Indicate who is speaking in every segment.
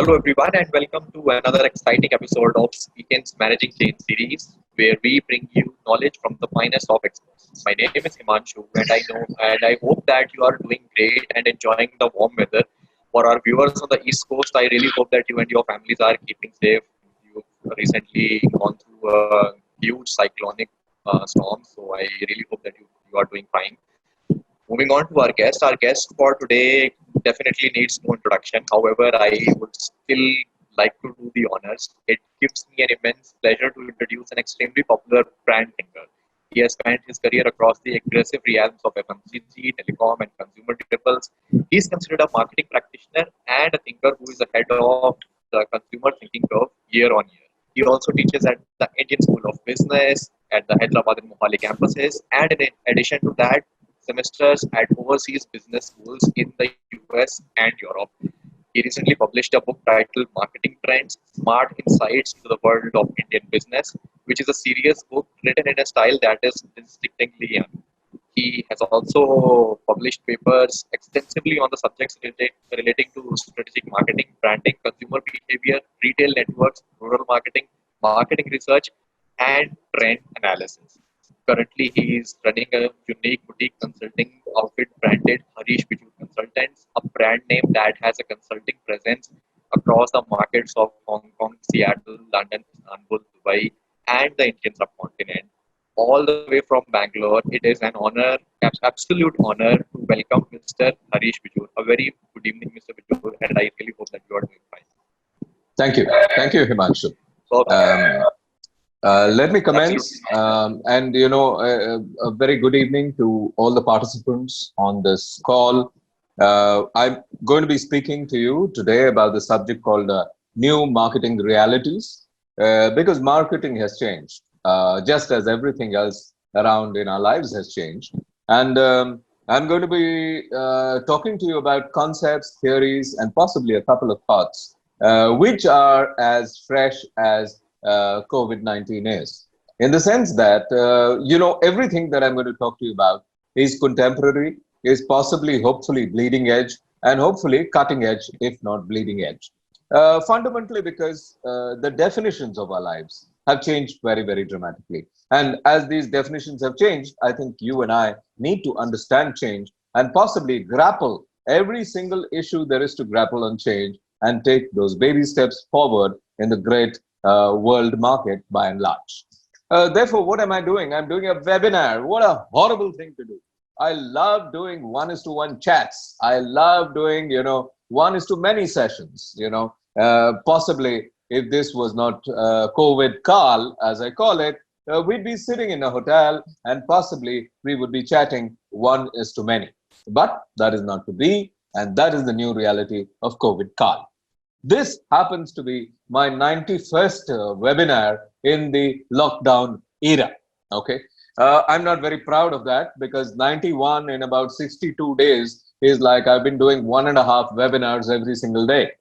Speaker 1: Hello, everyone, and welcome to another exciting episode of Weekends Managing Change series, where we bring you knowledge from the finest of experts. My name is Himanshu, and I hope that you are doing great and enjoying the warm weather. For our viewers on the East Coast, I really hope that you and your families are keeping safe. You've recently gone through a huge cyclonic storm, so I really hope that you are doing fine. Moving on to our guest. Our guest for today definitely needs no introduction. However, I would still like to do the honors. It gives me an immense pleasure to introduce an extremely popular brand thinker. He has spent his career across the aggressive realms of FMCG, telecom, and consumer staples. He is considered a marketing practitioner and a thinker who is ahead of the consumer thinking curve year on year. He also teaches at the Indian School of Business, at the Hyderabad and Mohali campuses, and in addition to that, semesters at overseas business schools in the US and Europe. He recently published a book titled Marketing Trends Smart Insights into the World of Indian Business, which is a serious book written in a style that is distinctly young. He has also published papers extensively on the subjects relating to strategic marketing, branding, consumer behavior, retail networks, rural marketing, marketing research, and trend analysis. Currently, he is running a unique boutique consulting outfit branded Harish Bijoor Consultants, a brand name that has a consulting presence across the markets of Hong Kong, Seattle, London, Istanbul, Dubai, and the Indian subcontinent. All the way from Bangalore, it is an honor, absolute honor to welcome Mr. Harish Bijoor. A very good evening, Mr. Bijoor, and I really hope that you are doing fine.
Speaker 2: Thank you. Thank you, Himanshu. Let me commence. A very good evening to all the participants on this call. I'm going to be speaking to you today about the subject called new marketing realities, because marketing has changed, just as everything else around in our lives has changed. And I'm going to be talking to you about concepts, theories, and possibly a couple of thoughts, which are as fresh as COVID-19 is, in the sense that, everything that I'm going to talk to you about is contemporary, is possibly, hopefully, bleeding edge, and hopefully cutting edge, if not bleeding edge. Fundamentally because the definitions of our lives have changed very, very dramatically. And as these definitions have changed, I think you and I need to understand change and possibly grapple every single issue there is to grapple on change and take those baby steps forward in the great world market by and large. Therefore, what am I doing? I'm doing a webinar. What a horrible thing to do. I love doing 1:1 chats. I love doing, 1:many sessions, possibly if this was not COVID Kal, as I call it, we'd be sitting in a hotel and possibly we would be chatting 1:many. But that is not to be, and that is the new reality of COVID Kal. This happens to be my 91st webinar in the lockdown era. Okay, I'm not very proud of that, because 91 in about 62 days is like I've been doing 1.5 webinars every single day.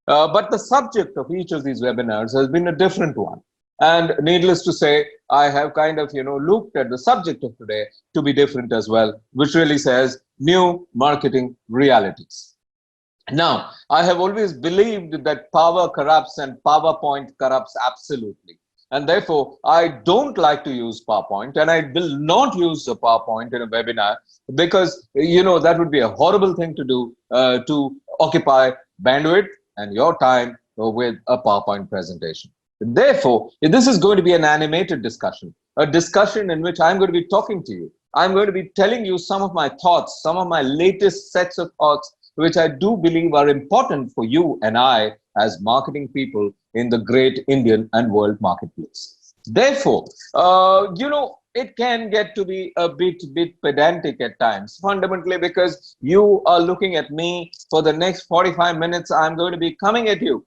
Speaker 2: But the subject of each of these webinars has been a different one. And needless to say, I have kind of, looked at the subject of today to be different as well, which really says new marketing realities. Now, I have always believed that power corrupts and PowerPoint corrupts absolutely. And therefore, I don't like to use PowerPoint, and I will not use a PowerPoint in a webinar, because, that would be a horrible thing to do, to occupy bandwidth and your time with a PowerPoint presentation. Therefore, this is going to be an animated discussion, a discussion in which I'm going to be talking to you. I'm going to be telling you some of my thoughts, some of my latest sets of thoughts, which I do believe are important for you and I as marketing people in the great Indian and world marketplace. Therefore, it can get to be a bit pedantic at times, fundamentally because you are looking at me for the next 45 minutes. I'm going to be coming at you,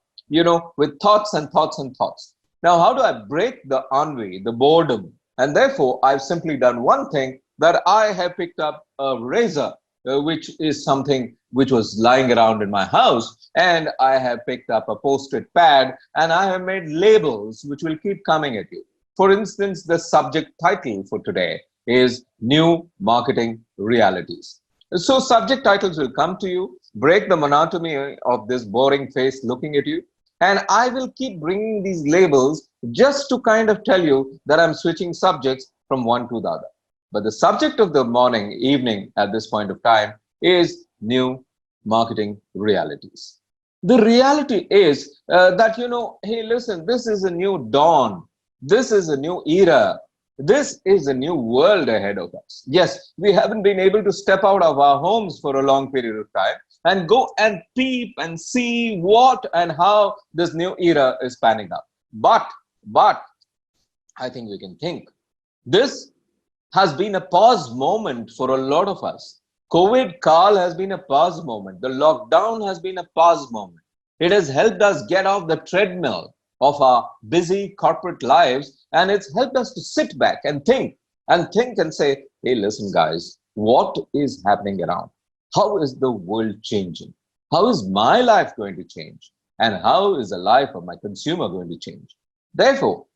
Speaker 2: with thoughts and thoughts and thoughts. Now, how do I break the ennui, the boredom? And therefore, I've simply done one thing, that I have picked up a razor, which is something which was lying around in my house, and I have picked up a post-it pad, and I have made labels which will keep coming at you. For instance, the subject title for today is New Marketing Realities. So subject titles will come to you, break the monotony of this boring face looking at you. And I will keep bringing these labels just to kind of tell you that I'm switching subjects from one to the other. But the subject of the morning, evening at this point of time is new marketing realities. The reality is that, hey, listen, this is a new dawn. This is a new era. This is a new world ahead of us. Yes, we haven't been able to step out of our homes for a long period of time and go and peep and see what and how this new era is panning out. But I think we can think. This has been a pause moment for a lot of us. COVID call has been a pause moment. The lockdown has been a pause moment. It has helped us get off the treadmill of our busy corporate lives, and it's helped us to sit back and say, hey, listen, guys, what is happening around? How is the world changing? How is my life going to change? And how is the life of my consumer going to change? Therefore,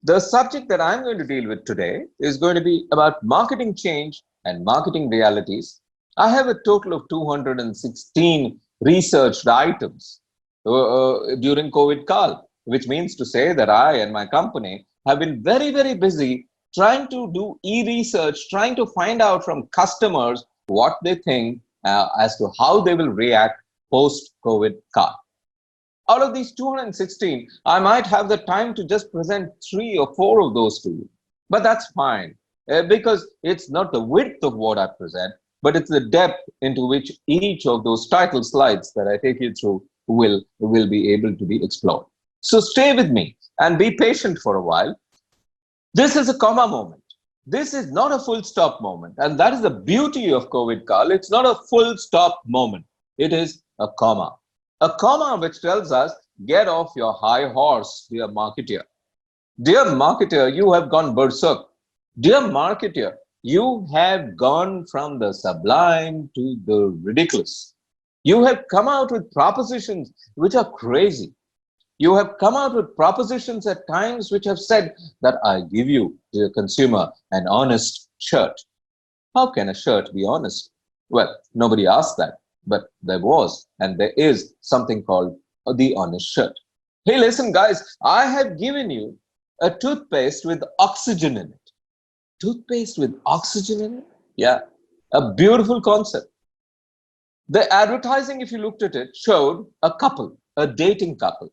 Speaker 2: the subject that I'm going to deal with today is going to be about marketing change and marketing realities. I have a total of 216 researched items during COVID call, which means to say that I and my company have been very, very busy trying to do e-research, trying to find out from customers what they think as to how they will react post-COVID call. Out of these 216, I might have the time to just present 3 or 4 of those to you. But that's fine, because it's not the width of what I present, but it's the depth into which each of those title slides that I take you through will be able to be explored. So stay with me and be patient for a while. This is a comma moment. This is not a full stop moment. And that is the beauty of COVID call. It's not a full stop moment. It is a comma. A comma which tells us, get off your high horse, dear marketer. Dear marketer, you have gone berserk. Dear marketer, you have gone from the sublime to the ridiculous. You have come out with propositions which are crazy. You have come out with propositions at times which have said that I give you, dear consumer, an honest shirt. How can a shirt be honest? Well, nobody asked that, but there was, and there is something called the honest shirt. Hey, listen, guys, I have given you a toothpaste with oxygen in it. Toothpaste with oxygen in it? Yeah, a beautiful concept. The advertising, if you looked at it, showed a couple, a dating couple,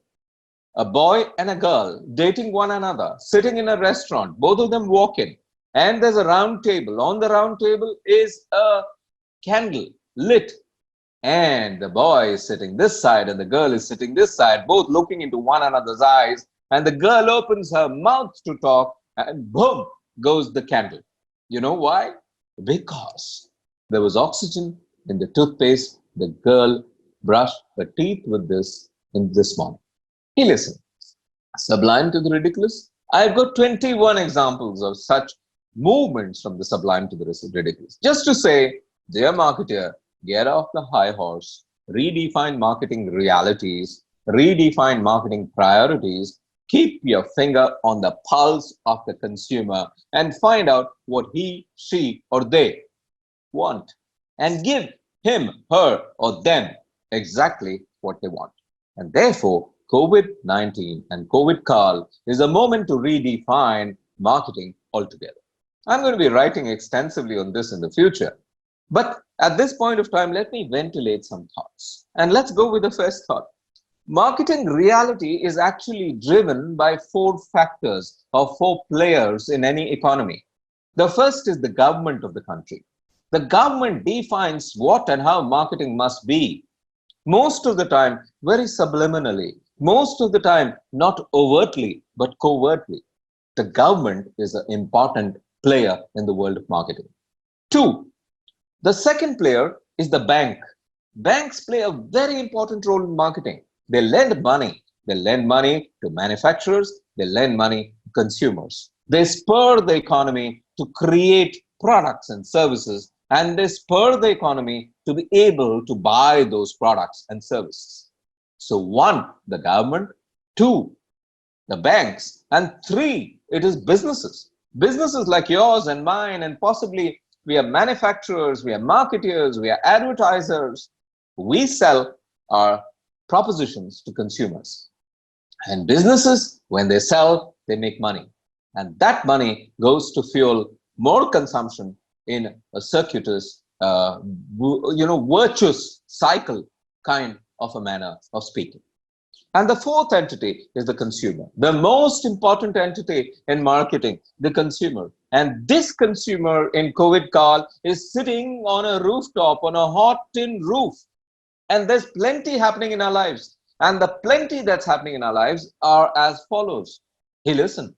Speaker 2: a boy and a girl dating one another, sitting in a restaurant, both of them walk in, and there's a round table. On the round table is a candle lit, and the boy is sitting this side and the girl is sitting this side, both looking into one another's eyes, and the girl opens her mouth to talk, and boom goes the candle. You know why? Because there was oxygen in the toothpaste. The girl brushed her teeth with this in this morning. Hey, listen, sublime to the ridiculous. I've got 21 examples of such movements from the sublime to the ridiculous. Just to say, dear marketer, get off the high horse, redefine marketing realities, redefine marketing priorities, keep your finger on the pulse of the consumer and find out what he, she, or they want and give him, her, or them exactly what they want. And therefore, COVID-19 and COVID call is a moment to redefine marketing altogether. I'm going to be writing extensively on this in the future. But at this point of time, let me ventilate some thoughts. And let's go with the first thought. Marketing reality is actually driven by 4 factors or 4 players in any economy. The first is the government of the country. The government defines what and how marketing must be. Most of the time, very subliminally. Most of the time, not overtly, but covertly. The government is an important player in the world of marketing. 2, the second player is the bank. Banks play a very important role in marketing. They lend money. They lend money to manufacturers. They lend money to consumers. They spur the economy to create products and services, and they spur the economy to be able to buy those products and services. So 1, the government, 2, the banks, and 3, it is businesses. Businesses like yours and mine, and possibly we are manufacturers, we are marketers, we are advertisers. We sell our propositions to consumers. And businesses, when they sell, they make money. And that money goes to fuel more consumption in a circuitous, virtuous cycle kind of a manner of speaking. And the fourth entity is the consumer, the most important entity in marketing, the consumer. And this consumer in COVID call is sitting on a rooftop, on a hot tin roof. And there's plenty happening in our lives. And the plenty that's happening in our lives are as follows. Hey, listen,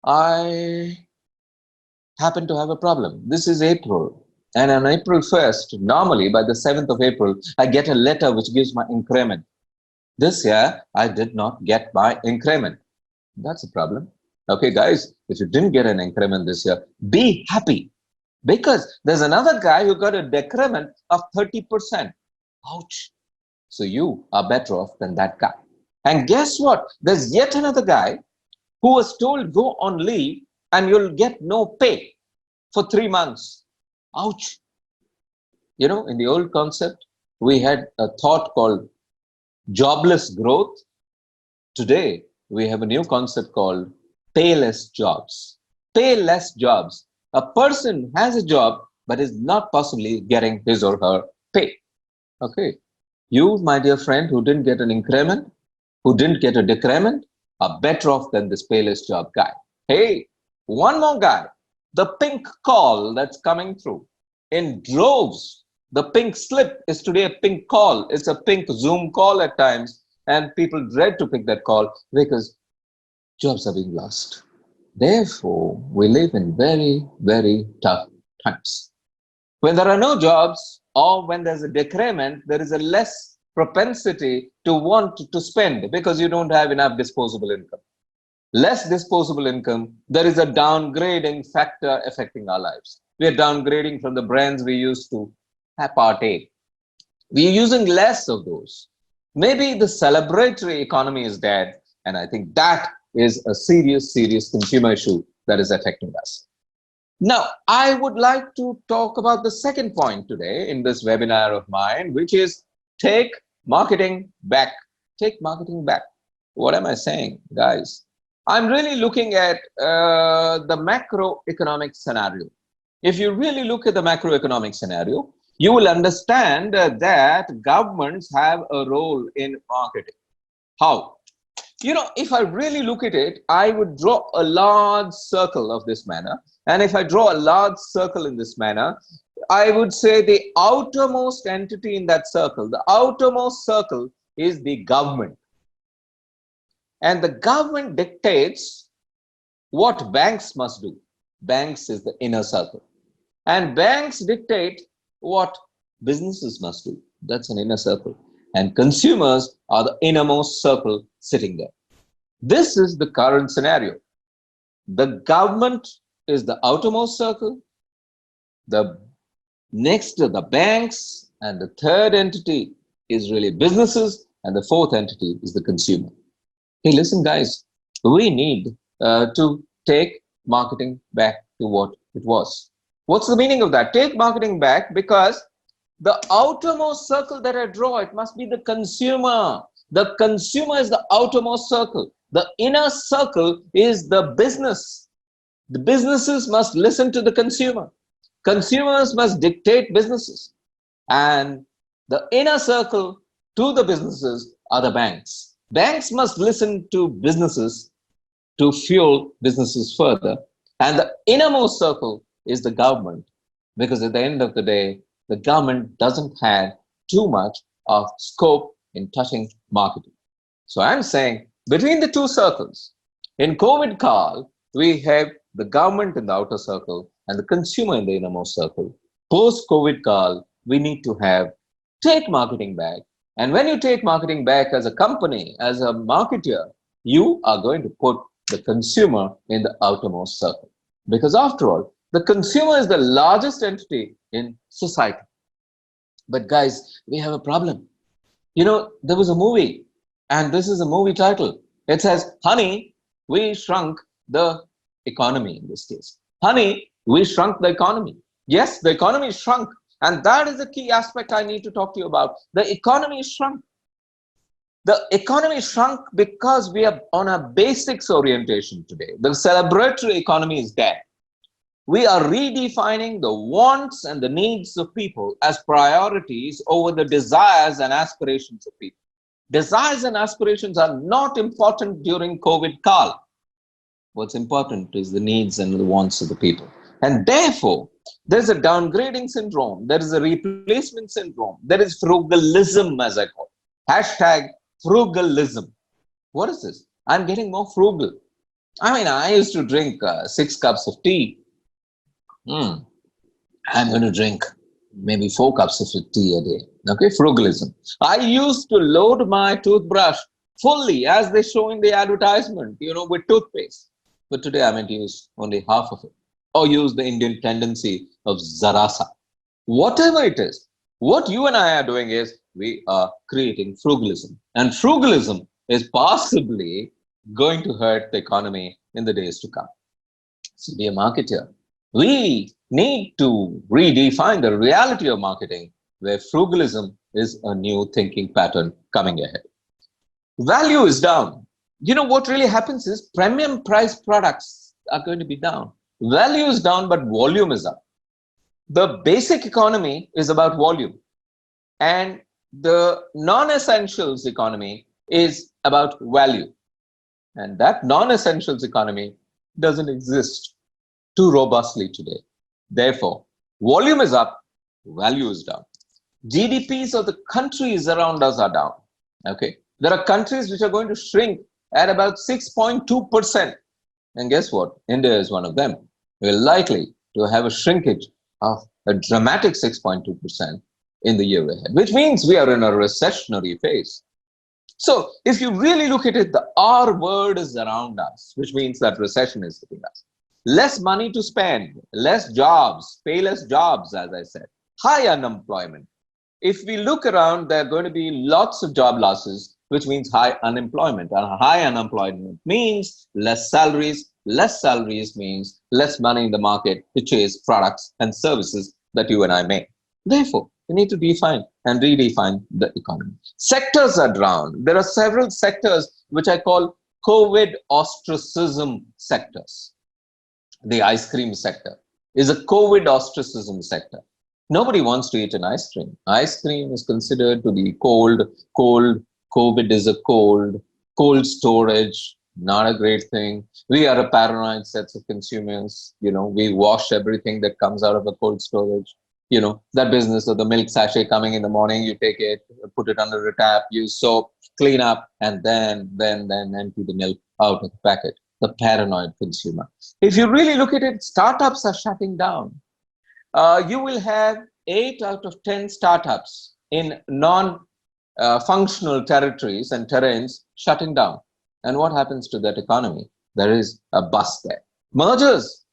Speaker 2: I happen to have a problem. This is April. And on April 1st, normally by the 7th of April, I get a letter which gives my increment. This year, I did not get my increment. That's a problem. Okay, guys, if you didn't get an increment this year, be happy. Because there's another guy who got a decrement of 30%. Ouch. So you are better off than that guy. And guess what? There's yet another guy who was told go on leave and you'll get no pay for 3 months. Ouch. You know, in the old concept, we had a thought called jobless growth. Today, we have a new concept called payless jobs. Payless jobs. A person has a job but is not possibly getting his or her pay. Okay. You, my dear friend, who didn't get an increment, who didn't get a decrement, are better off than this payless job guy. Hey, one more guy. The pink call that's coming through in droves. The pink slip is today a pink call. It's a pink Zoom call at times, and people dread to pick that call because jobs are being lost. Therefore, we live in very, very tough times. When there are no jobs or when there's a decrement, there is a less propensity to want to spend because you don't have enough disposable income. Less disposable income, there is a downgrading factor affecting our lives. We are downgrading from the brands we used to partake. We are using less of those. Maybe the celebratory economy is dead, and I think that is a serious, serious consumer issue that is affecting us. Now, I would like to talk about the second point today in this webinar of mine, which is take marketing back. Take marketing back. What am I saying, guys? I'm really looking at the macroeconomic scenario. If you really look at the macroeconomic scenario, you will understand that governments have a role in marketing. How? You know, if I really look at it, I would draw a large circle of this manner. And if I draw a large circle in this manner, I would say the outermost entity in that circle, the outermost circle is the government. And the government dictates what banks must do. Banks is the inner circle. And banks dictate what businesses must do. That's an inner circle. And consumers are the innermost circle sitting there. This is the current scenario. The government is the outermost circle. The next to the banks, and the third entity is really businesses, and the fourth entity is the consumer. Hey, listen, guys, we need to take marketing back to what it was. What's the meaning of that? Take marketing back because the outermost circle that I draw, it must be the consumer. The consumer is the outermost circle. The inner circle is the business. The businesses must listen to the consumer. Consumers must dictate businesses. And the inner circle to the businesses are the banks. Banks must listen to businesses to fuel businesses further. And the innermost circle is the government, because at the end of the day, the government doesn't have too much of scope in touching marketing. So I'm saying between the two circles, in COVID call, we have the government in the outer circle and the consumer in the innermost circle. Post-COVID call, we need to take marketing back. And when you take marketing back as a company, as a marketer, you are going to put the consumer in the outermost circle. Because after all, the consumer is the largest entity in society. But guys, we have a problem. You know, there was a movie, and this is a movie title. It says, Honey, we shrunk the economy in this case. Honey, we shrunk the economy. Yes, the economy shrunk, And that is the key aspect I need to talk to you about. The economy is shrunk. The economy shrunk because we are on a basics orientation today. The celebratory economy is dead. We are redefining the wants and the needs of people as priorities over the desires and aspirations of people. Desires and aspirations are not important during COVID Kal. What's important is the needs and the wants of the people. And therefore, there's a downgrading syndrome, there is a replacement syndrome, there is frugalism, as I call it. Hashtag frugalism. What is this? I'm getting more frugal. I mean, I used to drink 6 cups of tea. I'm going to drink maybe 4 cups of tea a day. Okay, frugalism. I used to load my toothbrush fully as they show in the advertisement, with toothpaste. But today I might use only half of it, or use the Indian tendency of zarasa. Whatever it is, what you and I are doing is we are creating frugalism. And frugalism is possibly going to hurt the economy in the days to come. So be a marketer. We need to redefine the reality of marketing, where frugalism is a new thinking pattern coming ahead. Value is down. What really happens is premium price products are going to be down. Value is down, but volume is up. The basic economy is about volume, and the non-essentials economy is about value. And that non-essentials economy doesn't exist too robustly today. Therefore, volume is up, value is down. GDPs of the countries around us are down. Okay, there are countries which are going to shrink at about 6.2%. And guess what? India is one of them. We're likely to have a shrinkage of a dramatic 6.2% in the year ahead, which means we are in a recessionary phase. So if you really look at it, the R word is around us, which means that recession is hitting us. Less money to spend, less jobs, payless jobs, as I said, high unemployment. If we look around, there are going to be lots of job losses, which means high unemployment. And high unemployment means less salaries. Less salaries means less money in the market to chase products and services that you and I make. Therefore, we need to define and redefine the economy. Sectors are drowned. There are several sectors which I call COVID ostracism sectors. The ice cream sector is a COVID ostracism sector. Nobody wants to eat an ice cream. Ice cream is considered to be cold. COVID is a cold storage, not a great thing. We are a paranoid sets of consumers. We wash everything that comes out of a cold storage. That business of the milk sachet coming in the morning, you take it, put it under a tap, use soap, clean up, and then empty the milk out of the packet. The paranoid consumer. If you really look at it, startups are shutting down. You will have 8 out of 10 startups in non-functional territories and terrains shutting down. And what happens to that economy? There is a bust there. Mergers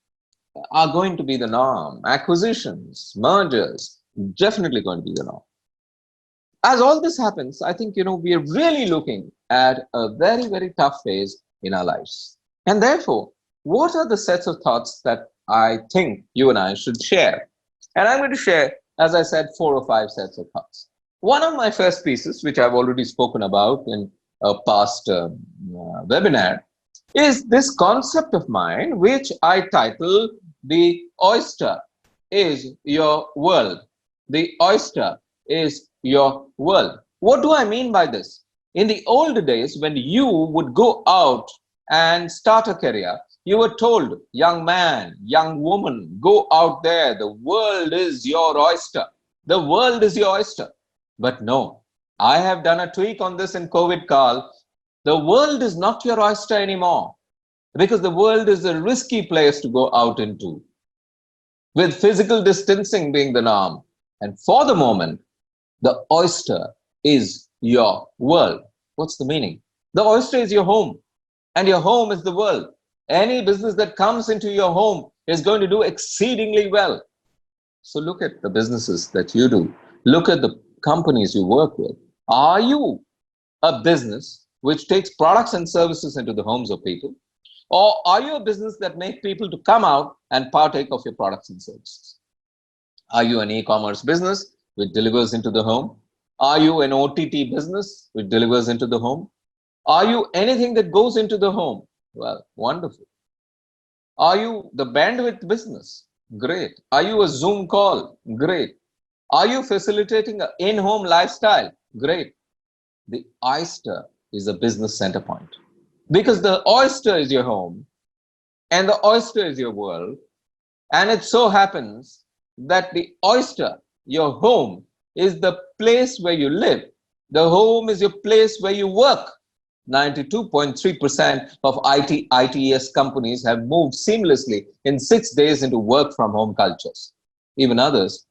Speaker 2: are going to be the norm. Acquisitions, mergers, definitely going to be the norm. As all this happens, I think, we are really looking at a very, very tough phase in our lives. And therefore, what are the sets of thoughts that I think you and I should share? And I'm going to share, as I said, 4 or 5 sets of thoughts. One of my first pieces, which I've already spoken about in a past webinar, is this concept of mine, which I title The Oyster is Your World. The oyster is your world. What do I mean by this? In the old days, when you would go out and start a career, you were told, young man, young woman, go out there. The world is your oyster. The world is your oyster. But no, I have done a tweak on this in COVID Kal. The world is not your oyster anymore, because the world is a risky place to go out into, with physical distancing being the norm. And for the moment, the oyster is your world. What's the meaning? The oyster is your home, and your home is the world. Any business that comes into your home is going to do exceedingly well. So look at the businesses that you do. Look at the companies you work with. Are you a business which takes products and services into the homes of people? Or are you a business that makes people to come out and partake of your products and services? Are you an e-commerce business which delivers into the home? Are you an OTT business which delivers into the home? Are you anything that goes into the home? Well, wonderful. Are you the bandwidth business? Great. Are you a Zoom call? Great. Are you facilitating an in-home lifestyle? Great. The Oyster is a business center point because the Oyster is your home and the Oyster is your world. And it so happens that the Oyster, your home, is the place where you live. The home is your place where you work. 92.3% of ITES companies have moved seamlessly in 6 days into work from home cultures. Even others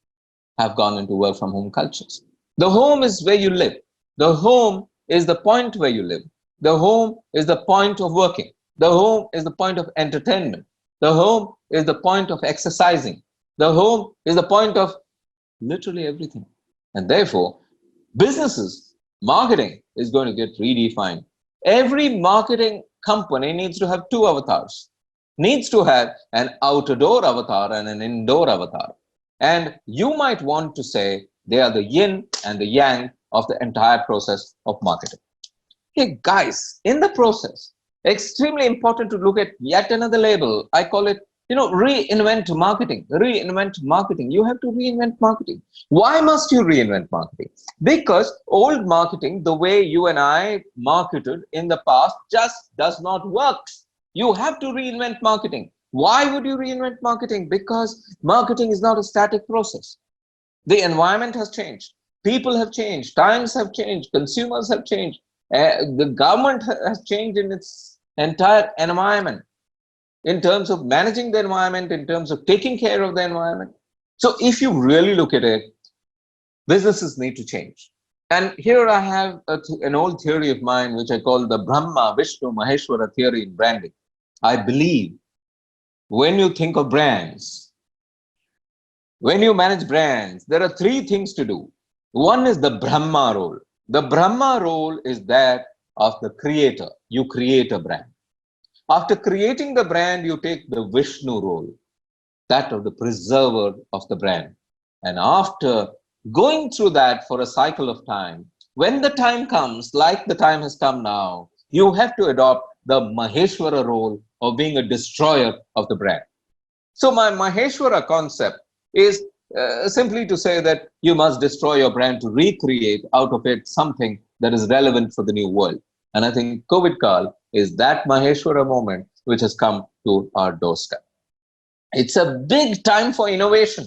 Speaker 2: have gone into work from home cultures. The home is where you live. The home is the point where you live. The home is the point of working. The home is the point of entertainment. The home is the point of exercising. The home is the point of literally everything. And therefore, businesses, marketing is going to get redefined. Every marketing company needs to have two avatars, needs to have an outdoor avatar and an indoor avatar. And you might want to say they are the yin and the yang of the entire process of marketing. Hey guys, in the process, extremely important to look at yet another label. I call it, reinvent marketing. Reinvent marketing. You have to reinvent marketing. Why must you reinvent marketing? Because old marketing, the way you and I marketed in the past, just does not work. You have to reinvent marketing. Why would you reinvent marketing? Because marketing is not a static process. The environment has changed. People have changed. Times have changed. Consumers have changed. The government has changed in its entire environment in terms of managing the environment, in terms of taking care of the environment. So if you really look at it, businesses need to change. And here I have an old theory of mine, which I call the Brahma, Vishnu, Maheshwara theory in branding. I believe when you think of brands, when you manage brands, there are three things to do. One is the Brahma role. The Brahma role is that of the creator. You create a brand. After creating the brand, you take the Vishnu role, that of the preserver of the brand. And after going through that for a cycle of time, when the time comes, like the time has come now, you have to adopt the Maheshwara role of being a destroyer of the brand. So my Maheshwara concept is simply to say that you must destroy your brand to recreate out of it something that is relevant for the new world. And I think COVID Kal is that Maheshwara moment which has come to our doorstep. It's a big time for innovation.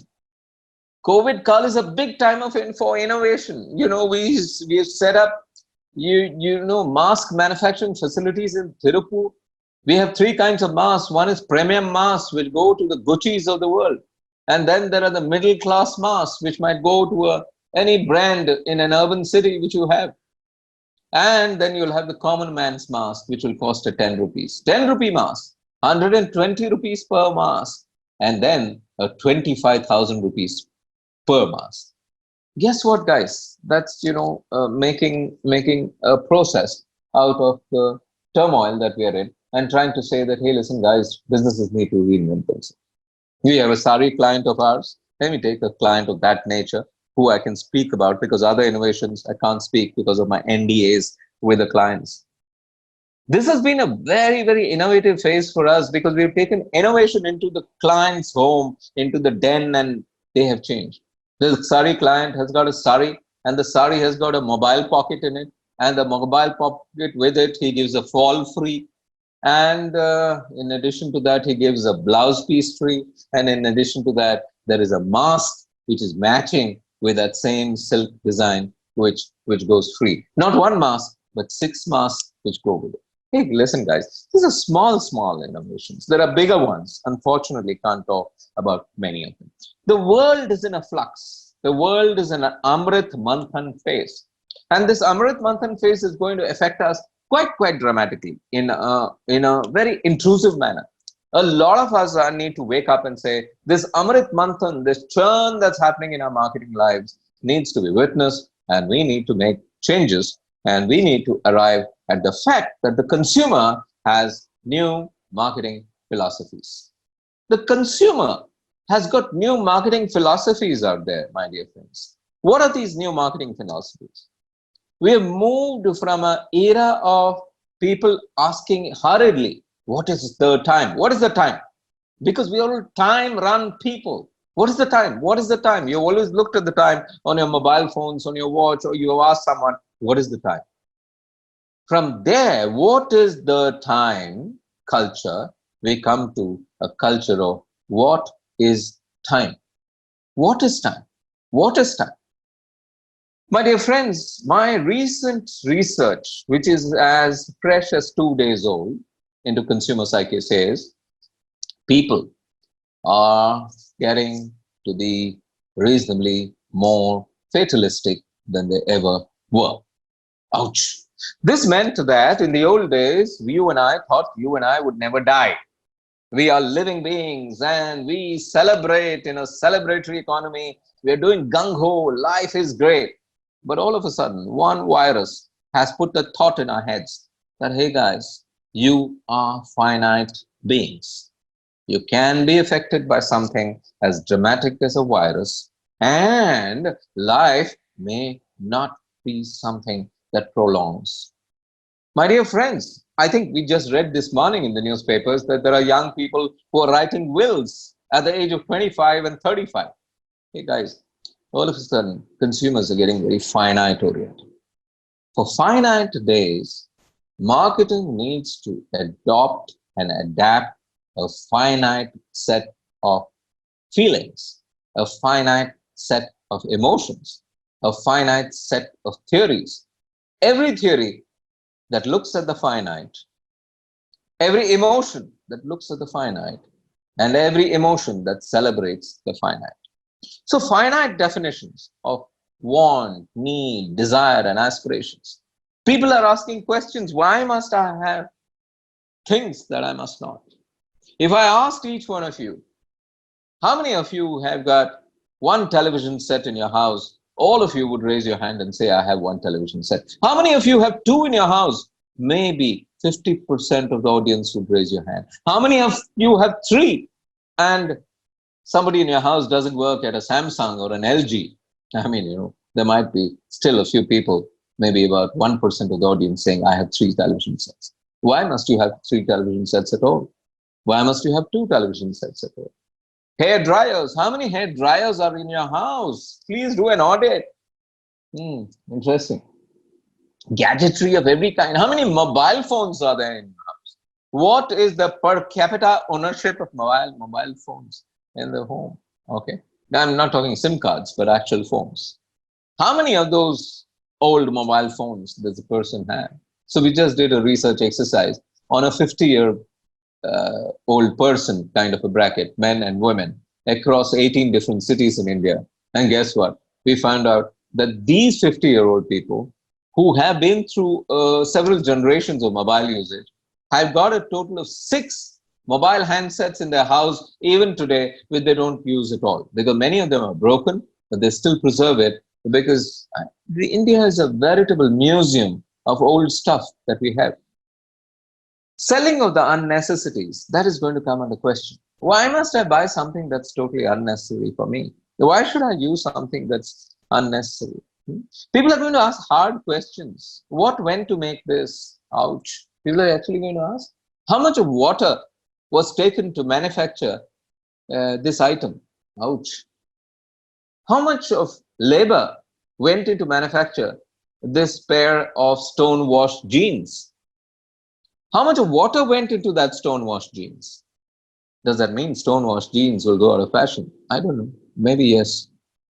Speaker 2: COVID Kal is a big time for innovation. We've set up mask manufacturing facilities in Tirupur. We have three kinds of masks. One is premium masks, which go to the Gucci's of the world. And then there are the middle class masks, which might go to any brand in an urban city which you have. And then you'll have the common man's mask, which will cost 10 rupees. 10 rupee mask, 120 rupees per mask, and then 25,000 rupees per mask. Guess what, guys? That's making a process out of the turmoil that we are in, and trying to say that, hey, listen, guys, businesses need to reinvent themselves. We have a sorry client of ours. Let me take a client of that nature who I can speak about, because other innovations I can't speak because of my NDAs with the clients. This has been a very, very innovative phase for us because we've taken innovation into the client's home, into the den, and they have changed. The sari client has got a sari, and the sari has got a mobile pocket in it, and the mobile pocket with it, he gives a fall free. And in addition to that, he gives a blouse piece free. And in addition to that, there is a mask which is matching with that same silk design, which goes free. Not one mask, but 6 masks which go with it. Hey, listen, guys, these are small innovations. There are bigger ones. Unfortunately, can't talk about many of them. The world is in a flux. The world is in an Amrit Manthan phase. And this Amrit Manthan phase is going to affect us quite dramatically in a very intrusive manner. A lot of us need to wake up and say, this Amrit Manthan, this churn that's happening in our marketing lives needs to be witnessed, and we need to make changes, and we need to arrive at the fact that the consumer has new marketing philosophies. The consumer has got new marketing philosophies out there, my dear friends. What are these new marketing philosophies? We have moved from an era of people asking hurriedly, what is the time? What is the time? Because we are time run people. What is the time? What is the time? You always looked at the time on your mobile phones, on your watch, or you have asked someone, what is the time? From there, what is the time culture? We come to a culture of what is time? What is time? What is time? My dear friends, my recent research, which is as fresh as 2 days old into consumer psyche, says people are getting to be reasonably more fatalistic than they ever were. Ouch. This meant that in the old days, you and I thought you and I would never die. We are living beings and we celebrate in a celebratory economy. We are doing gung ho. Life is great. But all of a sudden, one virus has put the thought in our heads that, hey guys, you are finite beings. You can be affected by something as dramatic as a virus, and life may not be something that prolongs. My dear friends, I think we just read this morning in the newspapers that there are young people who are writing wills at the age of 25 and 35. Hey guys, all of a sudden, consumers are getting very finite oriented. For finite days, marketing needs to adopt and adapt a finite set of feelings, a finite set of emotions, a finite set of theories. Every theory that looks at the finite, every emotion that looks at the finite, and every emotion that celebrates the finite. So, finite definitions of want, need, desire, and aspirations. People are asking questions, why must I have things that I must not? If I asked each one of you, how many of you have got one television set in your house? All of you would raise your hand and say, I have one television set. How many of you have two in your house? Maybe 50% of the audience would raise your hand. How many of you have three? And somebody in your house doesn't work at a Samsung or an LG. I mean, there might be still a few people, maybe about 1% of the audience saying, I have three television sets. Why must you have three television sets at all? Why must you have two television sets at all? Hair dryers. How many hair dryers are in your house? Please do an audit. Interesting. Gadgetry of every kind. How many mobile phones are there in your house? What is the per capita ownership of mobile phones in the home? Okay. Now I'm not talking SIM cards, but actual phones. How many of those old mobile phones does a person have? So we just did a research exercise on a 50-year old person kind of a bracket, men and women, across 18 different cities in India. And guess what? We found out that these 50-year-old people who have been through several generations of mobile usage have got a total of 6 mobile handsets in their house even today, which they don't use at all, because many of them are broken, but they still preserve it because India is a veritable museum of old stuff that we have. Selling of the unnecessities, that is going to come under question. Why must I buy something that's totally unnecessary for me? Why should I use something that's unnecessary? People are going to ask hard questions. What went to make this? Ouch. People are actually going to ask, how much of water was taken to manufacture this item? Ouch. How much of labor went into manufacture this pair of stone-washed jeans? How much of water went into that stone-washed jeans? Does that mean stone-washed jeans will go out of fashion? I don't know. Maybe yes.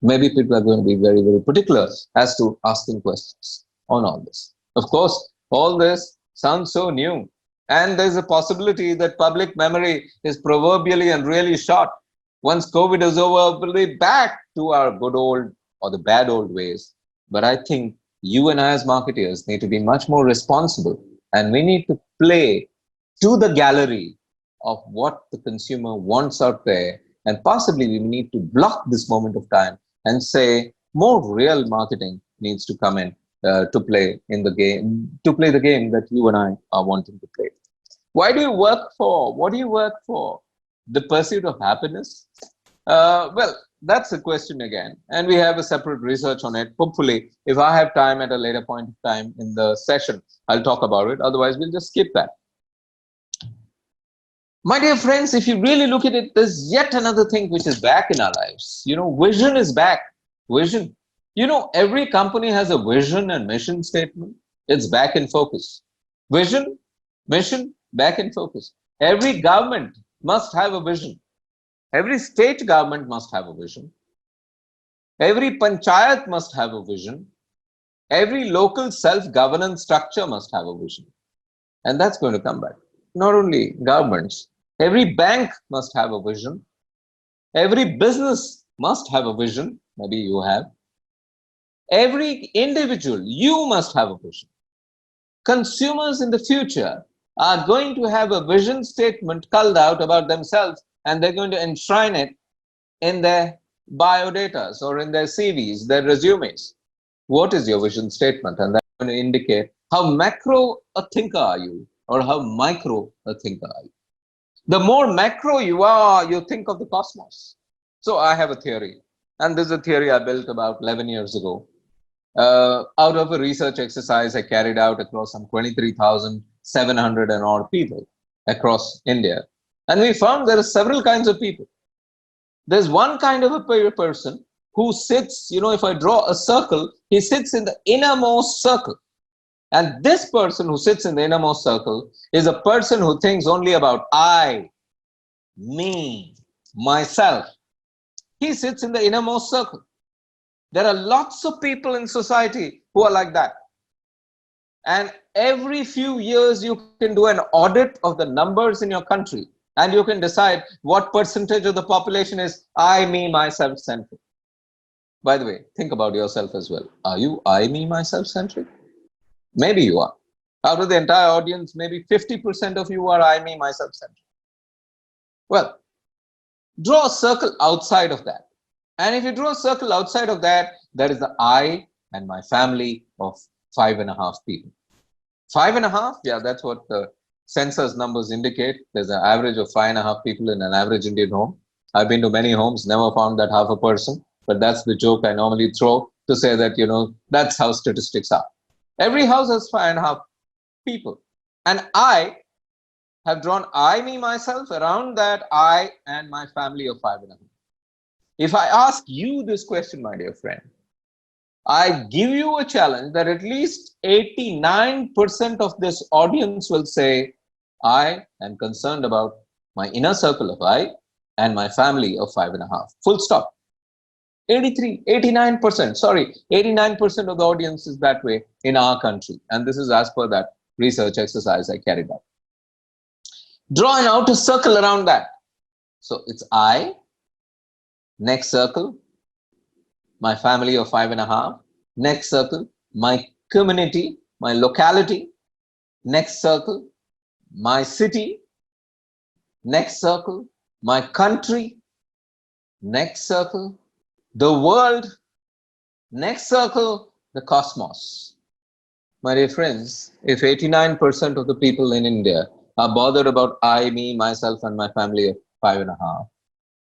Speaker 2: Maybe people are going to be very, very particular as to asking questions on all this. Of course, all this sounds so new. And there's a possibility that public memory is proverbially and really short. Once COVID is over, we'll be back to our good old or the bad old ways. But I think you and I as marketeers need to be much more responsible, and we need to play to the gallery of what the consumer wants out there. And possibly we need to block this moment of time and say more real marketing needs to come in to play in the game, to play the game that you and I are wanting to play. Why do you work for? What do you work for? The pursuit of happiness? Well, that's a question again, and we have a separate research on it. Hopefully, if I have time at a later point of time in the session, I'll talk about it. Otherwise, we'll just skip that. My dear friends, if you really look at it, there's yet another thing which is back in our lives. Vision is back. Vision. Every company has a vision and mission statement. It's back in focus. Vision, mission, back in focus. Every government must have a vision. Every state government must have a vision. Every panchayat must have a vision. Every local self-governance structure must have a vision. And that's going to come back. Not only governments, every bank must have a vision. Every business must have a vision. Maybe you have. Every individual, you must have a vision. Consumers in the future are going to have a vision statement culled out about themselves, and they're going to enshrine it in their biodatas or in their CVs, their resumes. What is your vision statement? And that's going to indicate how macro a thinker are you or how micro a thinker are you. The more macro you are, you think of the cosmos. So I have a theory, and this is a theory I built about 11 years ago. Out of a research exercise I carried out across some 23,700 and odd people across India. And we found there are several kinds of people. There's one kind of a person who sits, if I draw a circle, he sits in the innermost circle. And this person who sits in the innermost circle is a person who thinks only about I, me, myself. He sits in the innermost circle. There are lots of people in society who are like that. And every few years, you can do an audit of the numbers in your country, and you can decide what percentage of the population is I, me, myself centric. By the way, think about yourself as well. Are you I, me, myself centric? Maybe you are. Out of the entire audience, maybe 50% of you are I, me, myself centric. Well, draw a circle outside of that. And if you draw a circle outside of that, there is the I and my family of 5.5 people. 5.5? Yeah, that's what the census numbers indicate. There's an average of 5.5 people in an average Indian home. I've been to many homes, never found that half a person. But that's the joke I normally throw to say that, that's how statistics are. Every house has 5.5 people. And I have drawn I, me, myself around that I and my family of 5.5. If I ask you this question, my dear friend, I give you a challenge that at least 89% of this audience will say, I am concerned about my inner circle of I and my family of 5.5. Full stop. 89%, sorry, 89% of the audience is that way in our country. And this is as per that research exercise I carried out. Draw an outer circle around that. So it's I. Next circle, my family of 5.5. Next circle, my community, my locality. Next circle, my city. Next circle, my country. Next circle, the world. Next circle, the cosmos. My dear friends, if 89% of the people in India are bothered about I, me, myself, and my family of 5.5,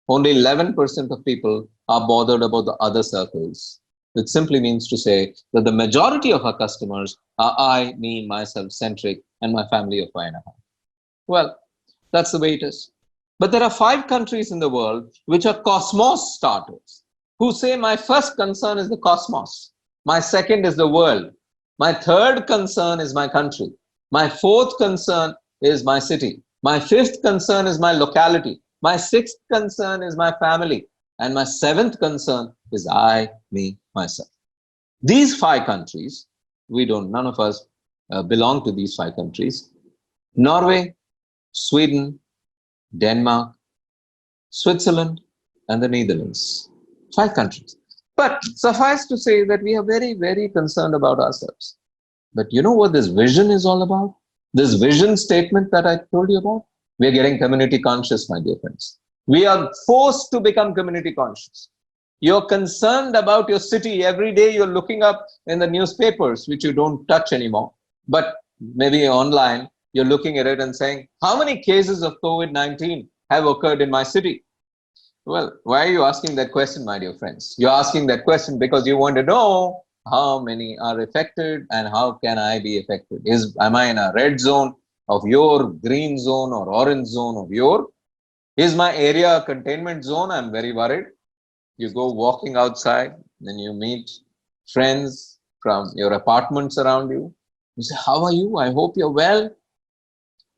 Speaker 2: only 11% of people are bothered about the other circles, which simply means to say that the majority of our customers are I, me, myself centric, and my family of 5.5. Well, that's the way it is. But there are 5 countries in the world which are cosmos starters, who say my first concern is the cosmos, my second is the world, my third concern is my country, my fourth concern is my city, my fifth concern is my locality, my sixth concern is my family, and my seventh concern is I, me, myself. These 5 countries, none of us belong to these 5 countries. Norway, Sweden, Denmark, Switzerland, and the Netherlands. 5 countries. But suffice to say that we are very, very concerned about ourselves. But you know what this vision is all about? This vision statement that I told you about? We are getting community conscious, my dear friends. We are forced to become community conscious. You're concerned about your city. Every day you're looking up in the newspapers, which you don't touch anymore. But maybe online, you're looking at it and saying, how many cases of COVID-19 have occurred in my city? Well, why are you asking that question, my dear friends? You're asking that question because you want to know how many are affected and how can I be affected? Am I in a red zone of your, green zone or orange zone of your? Is my area a containment zone? I'm very worried. You go walking outside, then you meet friends from your apartments around you. You say, how are you? I hope you're well.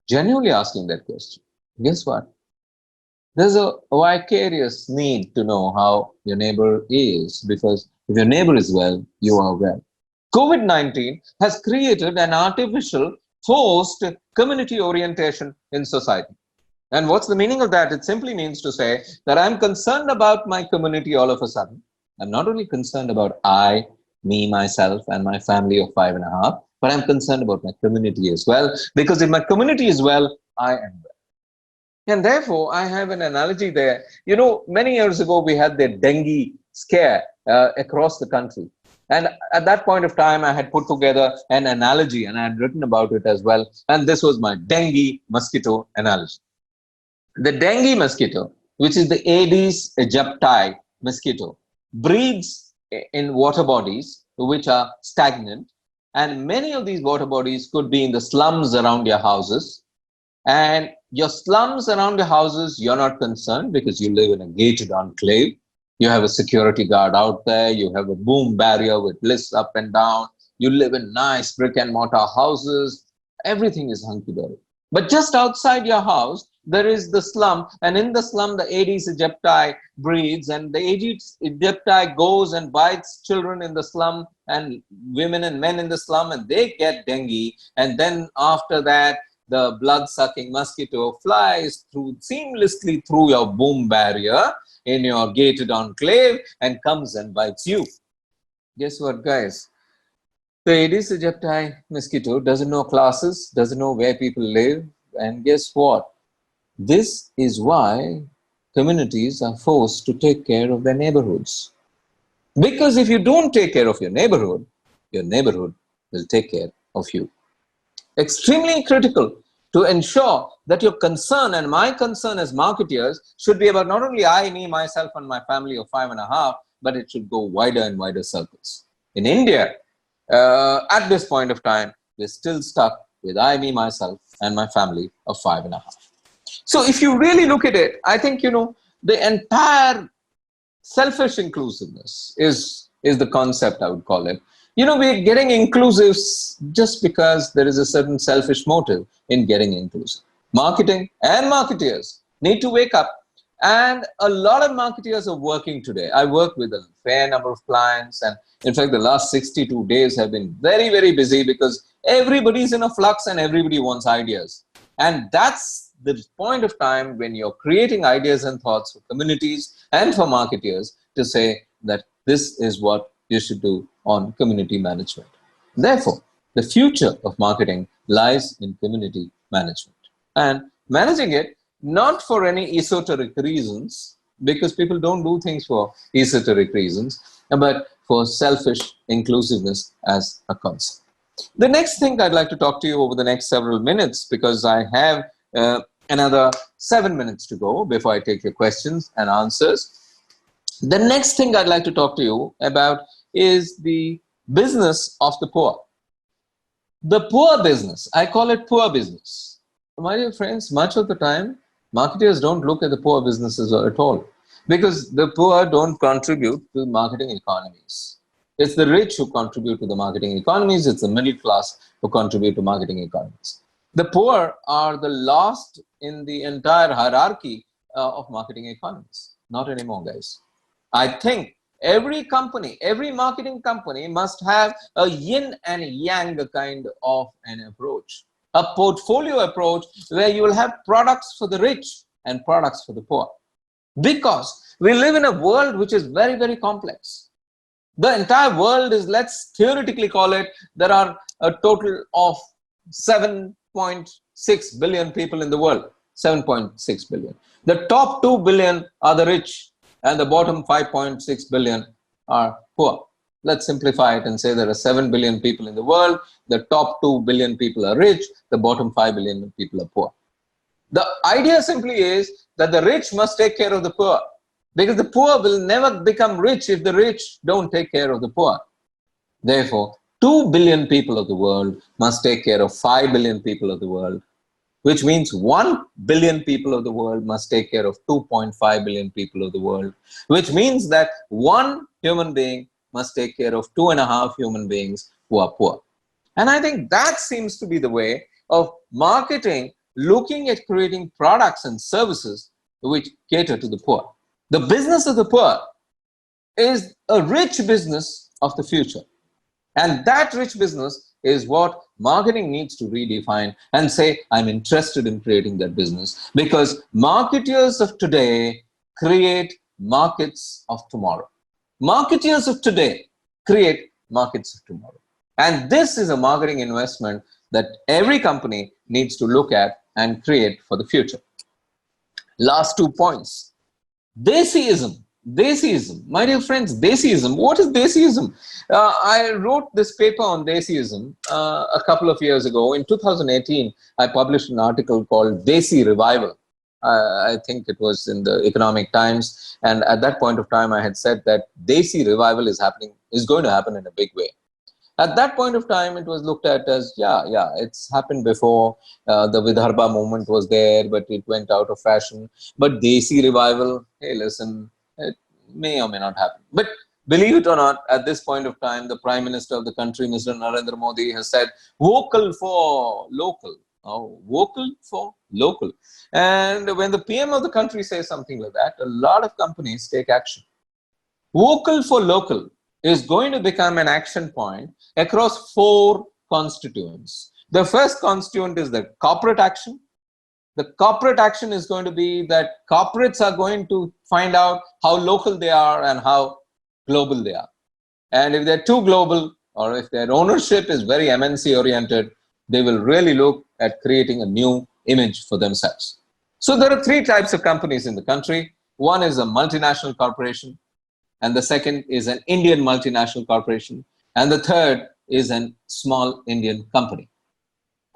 Speaker 2: Genuinely asking that question. Guess what? There's a vicarious need to know how your neighbor is, because if your neighbor is well, you are well. COVID-19 has created an artificial forced community orientation in society. And what's the meaning of that? It simply means to say that I'm concerned about my community all of a sudden. I'm not only concerned about I, me, myself, and my family of 5.5, but I'm concerned about my community as well. Because if my community is well, I am well. And therefore, I have an analogy there. You know, many years ago, we had the dengue scare across the country. And at that point of time, I had put together an analogy and I had written about it as well. And this was my dengue mosquito analogy. The dengue mosquito, which is the Aedes aegypti mosquito, breeds in water bodies which are stagnant. And many of these water bodies could be in the slums around your houses. And your slums around your houses, you're not concerned because you live in a gated enclave. You have a security guard out there. You have a boom barrier with lifts up and down. You live in nice brick and mortar houses. Everything is hunky-dory. But just outside your house, there is the slum. And in the slum, the Aedes aegypti breeds. And the Aedes aegypti goes and bites children in the slum and women and men in the slum. And they get dengue. And then after that, the blood-sucking mosquito flies seamlessly through your boom barrier in your gated enclave and comes and bites you. Guess what, guys? The Aedes aegypti mosquito doesn't know classes, doesn't know where people live, and guess what? This is why communities are forced to take care of their neighborhoods. Because if you don't take care of your neighborhood will take care of you. Extremely critical to ensure that your concern and my concern as marketeers should be about not only I, me, myself, and my family of 5.5, but it should go wider and wider circles. In India, at this point of time, we're still stuck with I, me, myself, and my family of 5.5. So if you really look at it, I think, the entire selfish inclusiveness is the concept, I would call it. We're getting inclusive just because there is a certain selfish motive in getting inclusive. Marketing and marketeers need to wake up. And a lot of marketeers are working today. I work with a fair number of clients. And in fact, the last 62 days have been very, very busy because everybody's in a flux and everybody wants ideas. And that's the point of time when you're creating ideas and thoughts for communities and for marketeers to say that this is what you should do on community management. Therefore, the future of marketing lies in community management and managing it not for any esoteric reasons, because people don't do things for esoteric reasons, but for selfish inclusiveness as a concept. The next thing I'd like to talk to you over the next several minutes, because I have another 7 minutes to go before I take your questions and answers. The next thing I'd like to talk to you about is the business of the poor. The poor business, I call it poor business. My dear friends, much of the time, marketers don't look at the poor businesses at all because the poor don't contribute to marketing economies. It's the rich who contribute to the marketing economies. It's the middle class who contribute to marketing economies. The poor are the last in the entire hierarchy of marketing economies. Not anymore, guys. I think every company, every marketing company must have a yin and yang kind of an approach, a portfolio approach where you will have products for the rich and products for the poor. Because we live in a world which is very, very complex. The entire world is, let's theoretically call it, there are a total of 7.6 billion people in the world. 7.6 billion. The top 2 billion are the rich and the bottom 5.6 billion are poor. Let's simplify it and say there are 7 billion people in the world. The top 2 billion people are rich. The bottom 5 billion people are poor. The idea simply is that the rich must take care of the poor. Because the poor will never become rich if the rich don't take care of the poor. Therefore, 2 billion people of the world must take care of 5 billion people of the world, which means 1 billion people of the world must take care of 2.5 billion people of the world, which means that one human being must take care of 2.5 human beings who are poor. And I think that seems to be the way of marketing, looking at creating products and services which cater to the poor. The business of the poor is a rich business of the future. And that rich business is what marketing needs to redefine and say, I'm interested in creating that business, because marketers of today create markets of tomorrow. Marketers of today create markets of tomorrow. And this is a marketing investment that every company needs to look at and create for the future. Last 2 points. Desiism. Desiism. My dear friends, Desiism. What is Desiism? I wrote this paper on Desiism a couple of years ago. In 2018, I published an article called Desi Revival. I think it was in the Economic Times. And at that point of time, I had said that Desi Revival is going to happen in a big way. At that point of time, it was looked at as, it's happened before. The Vidarbha movement was there, but it went out of fashion. But Desi Revival, hey, listen, it may or may not happen. But believe it or not, at this point of time, the Prime Minister of the country, Mr. Narendra Modi, has said, vocal for local. Oh, vocal for local. And when the PM of the country says something like that, a lot of companies take action. Vocal for local is going to become an action point across 4 constituents. The first constituent is the corporate action. The corporate action is going to be that corporates are going to find out how local they are and how global they are. And if they're too global, or if their ownership is very MNC oriented, they will really look at creating a new image for themselves. So there are 3 types of companies in the country. One is a multinational corporation, and the second is an Indian multinational corporation, and the third is a small Indian company.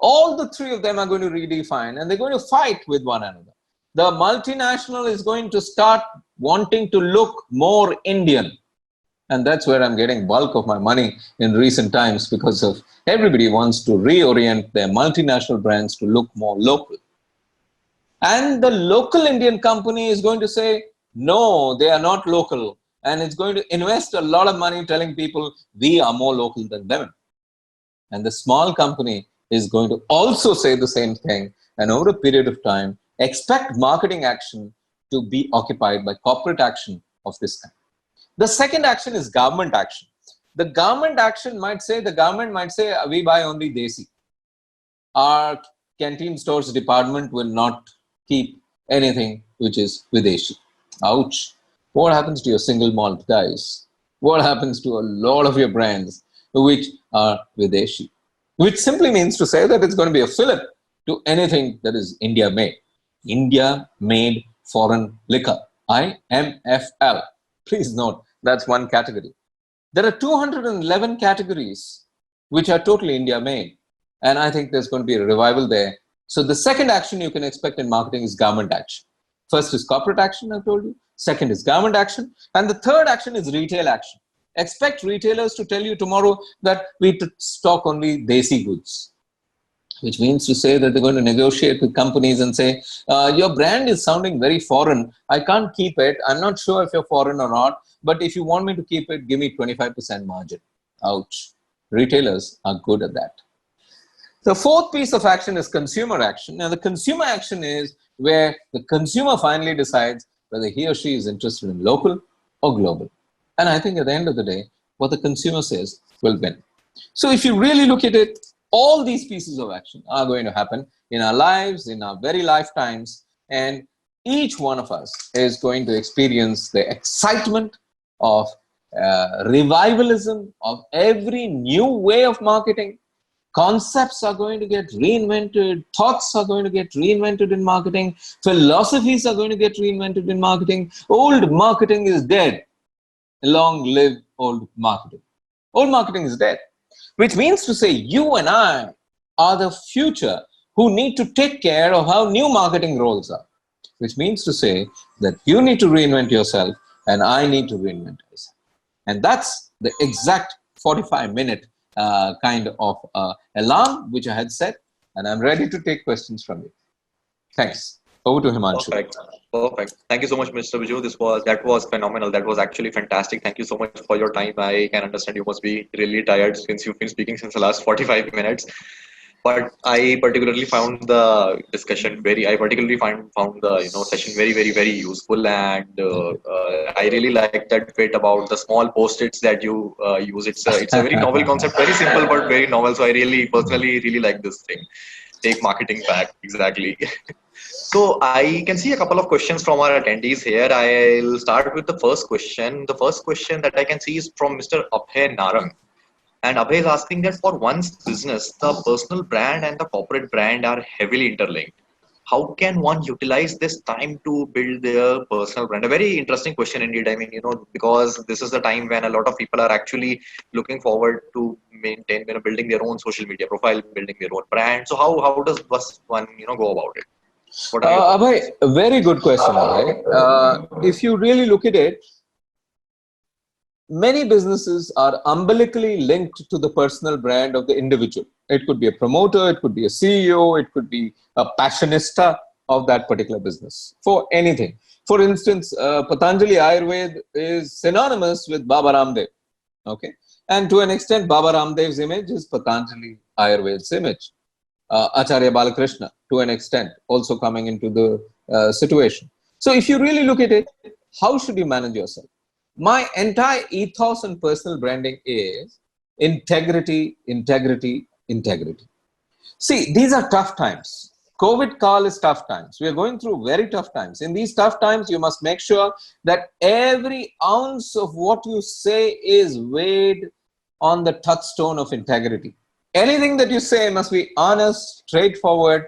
Speaker 2: All the 3 of them are going to redefine, and they're going to fight with one another. The multinational is going to start wanting to look more Indian, and that's where I'm getting bulk of my money in recent times, because of everybody wants to reorient their multinational brands to look more local. And the local Indian company is going to say, no, they are not local. And it's going to invest a lot of money telling people we are more local than them. And the small company is going to also say the same thing. And over a period of time, expect marketing action to be occupied by corporate action of this kind. The second action is government action. The government might say, we buy only Desi. Our canteen stores department will not keep anything which is Videshi. Ouch. What happens to your single malt guys? What happens to a lot of your brands which are Videshi? Which simply means to say that it's going to be a fillip to anything that is India made. India made foreign liquor. IMFL. Please note, that's one category. There are 211 categories which are totally India made. And I think there's going to be a revival there. So the second action you can expect in marketing is government action. First is corporate action, I've told you. Second is government action. And the third action is retail action. Expect retailers to tell you tomorrow that we stock only Desi goods, which means to say that they're going to negotiate with companies and say, your brand is sounding very foreign. I can't keep it. I'm not sure if you're foreign or not, but if you want me to keep it, give me 25% margin. Ouch. Retailers are good at that. The fourth piece of action is consumer action. Now, the consumer action is where the consumer finally decides whether he or she is interested in local or global. And I think at the end of the day, what the consumer says will win. So if you really look at it, all these pieces of action are going to happen in our lives, in our very lifetimes, and each one of us is going to experience the excitement of revivalism of every new way of marketing. Concepts are going to get reinvented. Thoughts are going to get reinvented in marketing. Philosophies are going to get reinvented in marketing. Old marketing is dead. Long live old marketing. Old marketing is dead. Which means to say you and I are the future who need to take care of how new marketing roles are. Which means to say that you need to reinvent yourself and I need to reinvent myself. And that's the exact 45-minute kind of alarm which I had set, and I'm ready to take questions from you. Thanks. Over to Himanshu.
Speaker 1: Perfect. Perfect. Thank you so much, Mr. Bijoor. That was phenomenal. That was actually fantastic. Thank you so much for your time. I can understand you must be really tired since you've been speaking since the last 45 minutes. But I particularly found the discussion I particularly found the session very useful, and I really like that bit about the small post-its that you use. It's a very novel concept, very simple but very novel. So I really personally really like this thing. Take marketing back, exactly. So I can see a couple of questions from our attendees here. I'll start with the first question. The first question that I can see is from Mr. Abhay Narang. And Abhay is asking that for one's business, the personal brand and the corporate brand are heavily interlinked. How can one utilize this time to build their personal brand? A very interesting question indeed. I mean, because this is the time when a lot of people are actually looking forward to maintain, building their own social media profile, building their own brand. So how does one, go about it? What are your thoughts?
Speaker 2: Abhay, a very good question, Abhay. If you really look at it, many businesses are umbilically linked to the personal brand of the individual. It could be a promoter, it could be a CEO, it could be a passionista of that particular business for anything. For instance, Patanjali Ayurved is synonymous with Baba Ramdev. Okay, and to an extent, Baba Ramdev's image is Patanjali Ayurved's image. Acharya Balakrishna, to an extent, also coming into the situation. So if you really look at it, how should you manage yourself? My entire ethos and personal branding is integrity, integrity, integrity. See, these are tough times. COVID call is tough times. We are going through very tough times. In these tough times, you must make sure that every ounce of what you say is weighed on the touchstone of integrity. Anything that you say must be honest, straightforward,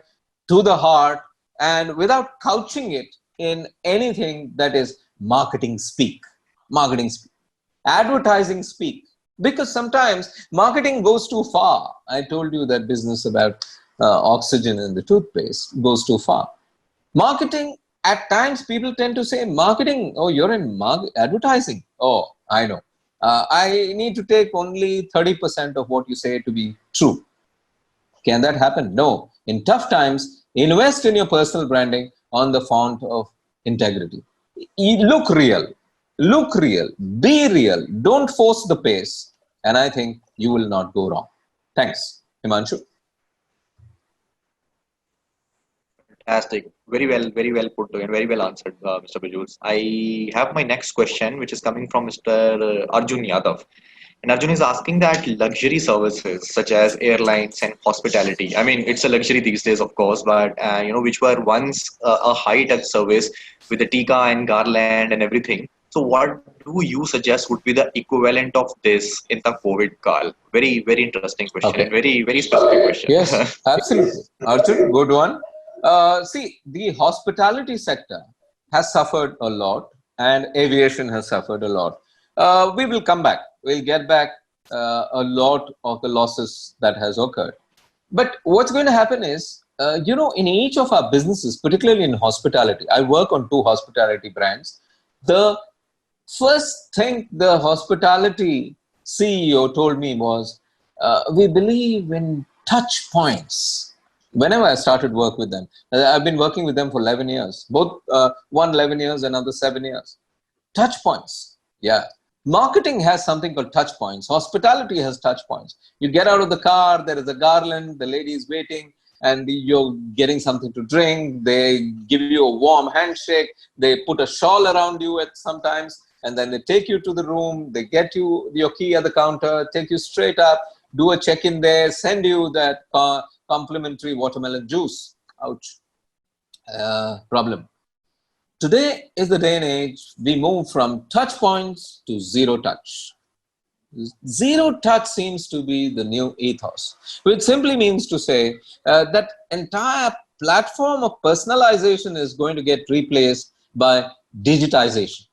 Speaker 2: to the heart, and without couching it in anything that is marketing speak. Marketing speak. Advertising speak. Because sometimes marketing goes too far. I told you that business about oxygen in the toothpaste goes too far. Marketing, at times people tend to say, marketing, oh, you're in advertising. Oh, I know. I need to take only 30% of what you say to be true. Can that happen? No. In tough times, invest in your personal branding on the font of integrity. Look real. Look real. Be real. Don't force the pace. And I think you will not go wrong. Thanks. Himanshu?
Speaker 1: Fantastic. Very well put and very well answered, Mr. Bijoor. I have my next question, which is coming from Mr. Arjun Yadav. And Arjun is asking that luxury services such as airlines and hospitality, I mean, it's a luxury these days, of course, but, which were once a high-tech service with the tika and garland and everything. So what do you suggest would be the equivalent of this in the COVID call? Very interesting question and very specific question.
Speaker 2: Yes, absolutely. Arjun, good one. See, the hospitality sector has suffered a lot and aviation has suffered a lot. We will come back. We'll get back a lot of the losses that has occurred. But what's going to happen is, in each of our businesses, particularly in hospitality, I work on 2 hospitality brands. The first thing the hospitality CEO told me was, we believe in touch points. Whenever I started work with them, I've been working with them for 11 years, both one 11 years, another 7 years. Touch points. Yeah. Marketing has something called touch points. Hospitality has touch points. You get out of the car, there is a garland, the lady is waiting, and you're getting something to drink. They give you a warm handshake. They put a shawl around you at sometimes, and then they take you to the room. They get you your key at the counter, take you straight up, do a check-in there, send you that complimentary watermelon juice. Ouch. Problem. Today is the day and age we move from touch points to zero touch. Zero touch seems to be the new ethos, which simply means to say that entire platform of personalization is going to get replaced by digitization.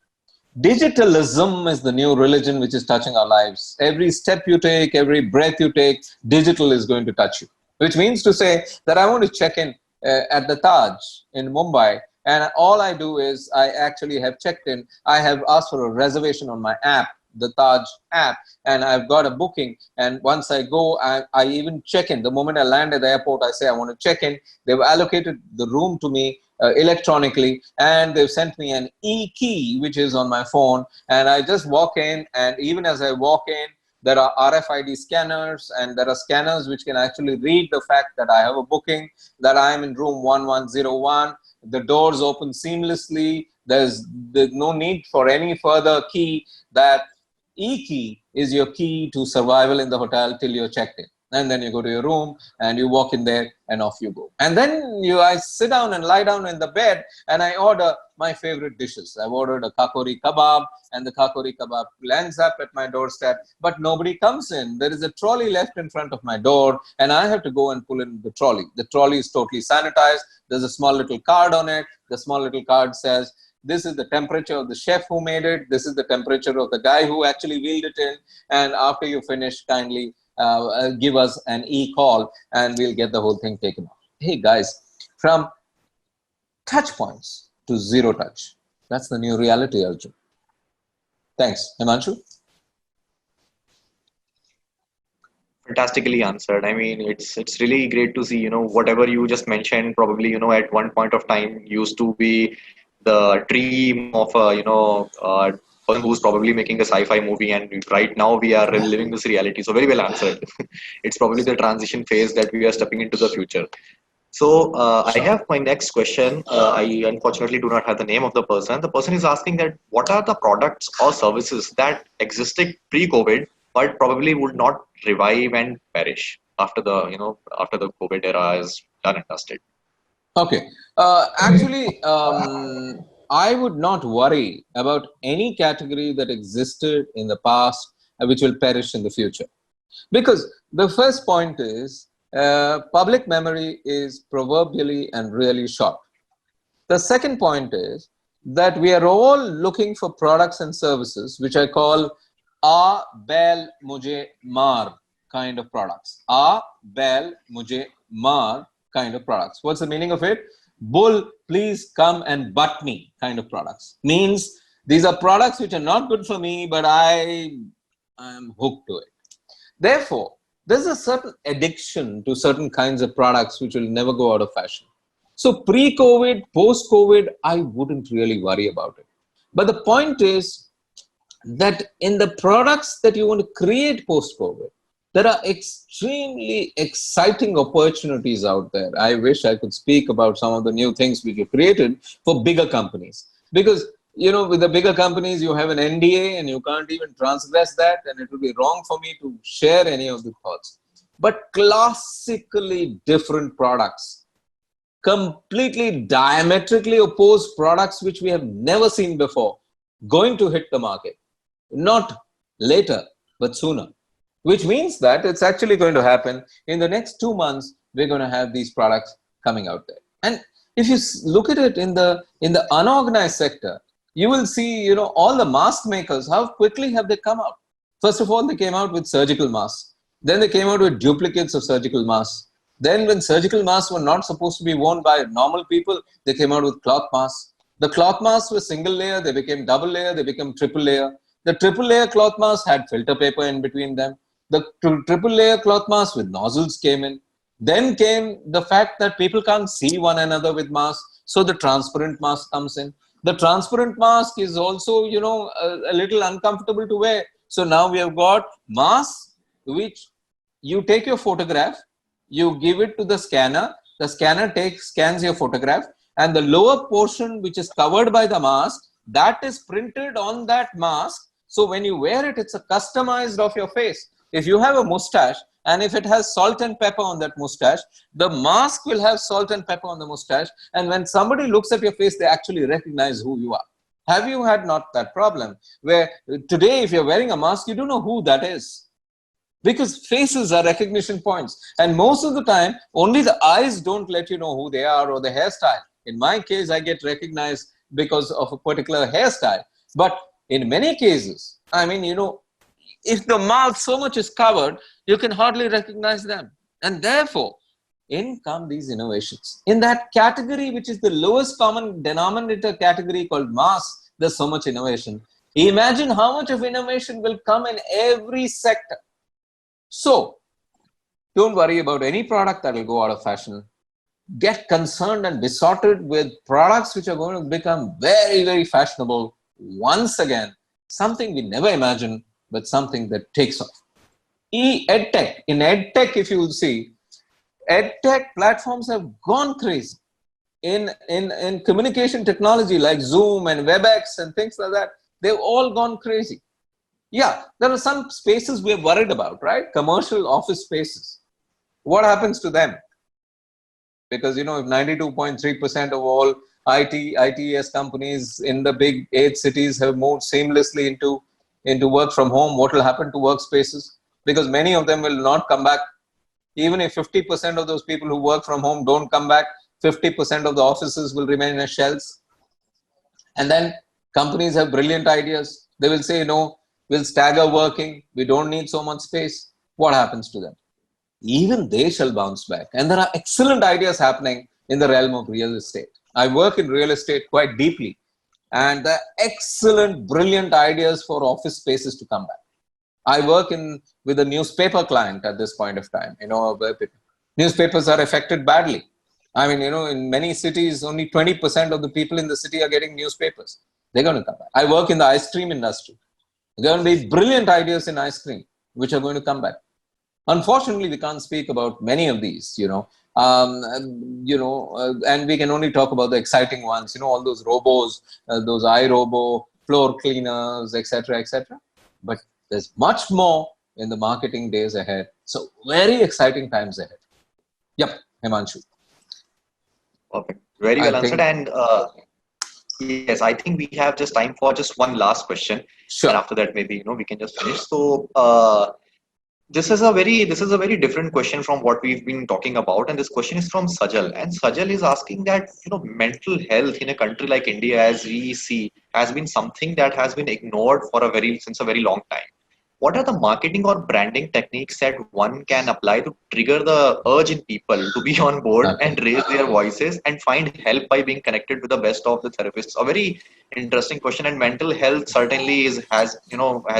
Speaker 2: Digitalism is the new religion which is touching our lives. Every step you take, every breath you take, digital is going to touch you. Which means to say that I want to check in at the Taj in Mumbai, And all I do is I actually have checked in. I have asked for a reservation on my app, the Taj app, and I've got a booking. And once I go, I even check in. The moment I land at the airport, I say I want to check in. They've allocated the room to me electronically, and they've sent me an e-key, which is on my phone. And I just walk in, and even as I walk in, there are RFID scanners, and there are scanners which can actually read the fact that I have a booking, that I am in room 1101. The doors open seamlessly. There's no need for any further key. That e-key is your key to survival in the hotel till you're checked in. And then you go to your room and you walk in there and off you go. And then I sit down and lie down in the bed and I order my favorite dishes. I've ordered a kakori kebab, and the kakori kebab lands up at my doorstep, but nobody comes in. There is a trolley left in front of my door and I have to go and pull in the trolley. The trolley is totally sanitized. There's a small little card on it. The small little card says, this is the temperature of the chef who made it. This is the temperature of the guy who actually wheeled it in. And after you finish, kindly give us an e-call and we'll get the whole thing taken off. Hey guys, from touch points to zero touch. That's the new reality, Arjun. Thanks. Himanshu?
Speaker 1: Fantastically answered. I mean, it's really great to see, whatever you just mentioned, probably, at one point of time used to be the dream of a, person who's probably making a sci-fi movie, and right now we are living this reality. So very well answered. It's probably the transition phase that we are stepping into the future. So I
Speaker 2: Sure.
Speaker 1: have my next question. I unfortunately do not have the name of the person. The person is asking that what are the products or services that existed pre-COVID, but probably would not revive and perish after the COVID era is done and dusted.
Speaker 2: Okay. Actually, I would not worry about any category that existed in the past which will perish in the future. Because the first point is public memory is proverbially and really short. The second point is that we are all looking for products and services which I call A Bel Mujhe Maar kind of products. A Bel Mujhe Maar kind of products. What's the meaning of it? Bull, please come and butt me kind of products. Means these are products which are not good for me, but I am hooked to it. Therefore, there's a certain addiction to certain kinds of products which will never go out of fashion. So pre-COVID, post-COVID, I wouldn't really worry about it. But the point is that in the products that you want to create post-COVID, there are extremely exciting opportunities out there. I wish I could speak about some of the new things which you created for bigger companies. Because, with the bigger companies, you have an NDA and you can't even transgress that, and it would be wrong for me to share any of the thoughts. But classically different products, completely diametrically opposed products which we have never seen before, going to hit the market. Not later, but sooner. Which means that it's actually going to happen in the next 2 months. We're going to have these products coming out there. And if you look at it in the unorganized sector, you will see, all the mask makers, how quickly have they come out? First of all, they came out with surgical masks. Then they came out with duplicates of surgical masks. Then when surgical masks were not supposed to be worn by normal people, they came out with cloth masks. The cloth masks were single layer, they became double layer, they became triple layer. The triple layer cloth masks had filter paper in between them. The triple layer cloth masks with nozzles came in. Then came the fact that people can't see one another with masks, so the transparent mask comes in. The transparent mask is also, a little uncomfortable to wear. So now we have got masks which you take your photograph, you give it to the scanner scans your photograph, and the lower portion which is covered by the mask, that is printed on that mask. So when you wear it, it's a customized of your face. If you have a mustache, and if it has salt and pepper on that mustache, the mask will have salt and pepper on the mustache. And when somebody looks at your face, they actually recognize who you are. Have you had not that problem where today, if you're wearing a mask, you don't know who that is? Because faces are recognition points. And most of the time, only the eyes don't let you know who they are, or the hairstyle. In my case, I get recognized because of a particular hairstyle. But in many cases, if the mouth so much is covered, you can hardly recognize them. And therefore, in come these innovations. In that category, which is the lowest common denominator category called mass, there's so much innovation. Imagine how much of innovation will come in every sector. So, don't worry about any product that will go out of fashion. Get concerned and besotted with products which are going to become very, very fashionable once again. Something we never imagined, but something that takes off. EdTech. In EdTech, if you will see, EdTech platforms have gone crazy. In communication technology like Zoom and WebEx and things like that, they've all gone crazy. Yeah, there are some spaces we're worried about, right? Commercial office spaces. What happens to them? Because, if 92.3% of all ITES companies in the big 8 cities have moved seamlessly into work from home, what will happen to workspaces? Because many of them will not come back. Even if 50% of those people who work from home don't come back, 50% of the offices will remain as shells. And then companies have brilliant ideas. They will say, we'll stagger working. We don't need so much space. What happens to them? Even they shall bounce back. And there are excellent ideas happening in the realm of real estate. I work in real estate quite deeply. And there are excellent, brilliant ideas for office spaces to come back. I work with a newspaper client at this point of time. Newspapers are affected badly. I mean, in many cities, only 20% of the people in the city are getting newspapers. They're going to come back. I work in the ice cream industry. There are going to be brilliant ideas in ice cream, which are going to come back. Unfortunately, we can't speak about many of these, and we can only talk about the exciting ones, all those robos, those iRobo, floor cleaners, etc., etc. But there's much more in the marketing days ahead. So very exciting times ahead. Yep, Himanshu.
Speaker 1: Perfect. Very well answered. And yes, I think we have just time for just one last question.
Speaker 2: Sure.
Speaker 1: And after that, maybe we can just finish. So this is a very different question from what we've been talking about. And this question is from Sajal. And Sajal is asking that mental health in a country like India, as we see, has been something that has been ignored since a very long time. What are the marketing or branding techniques that one can apply to trigger the urge in people to be on board and raise their voices and find help by being connected with the best of the therapists? A very interesting question. And mental health certainly has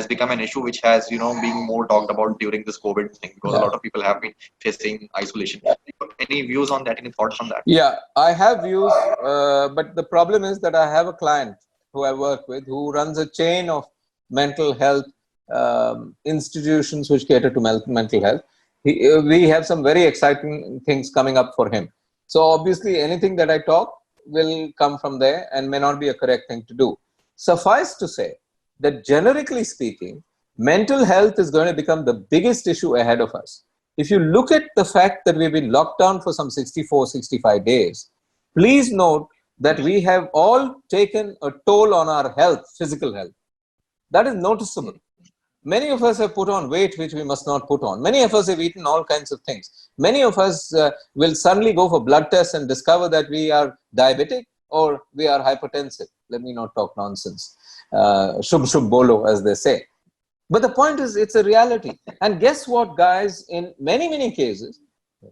Speaker 1: become an issue which has being more talked about during this COVID thing, because a lot of people have been facing isolation. Any views on that? Any thoughts on that?
Speaker 2: Yeah, I have views, but the problem is that I have a client who I work with who runs a chain of mental health institutions which cater to mental health. We have some very exciting things coming up for him. So obviously anything that I talk will come from there and may not be a correct thing to do. Suffice to say that generically speaking, mental health is going to become the biggest issue ahead of us. If you look at the fact that we've been locked down for some 64, 65 days, please note that we have all taken a toll on our health, physical health. That is noticeable. Many of us have put on weight which we must not put on. Many of us have eaten all kinds of things. Many of us will suddenly go for blood tests and discover that we are diabetic or we are hypertensive. Let me not talk nonsense. Shubh shubh bolo, as they say. But the point is, it's a reality. And guess what, guys? In many, many cases,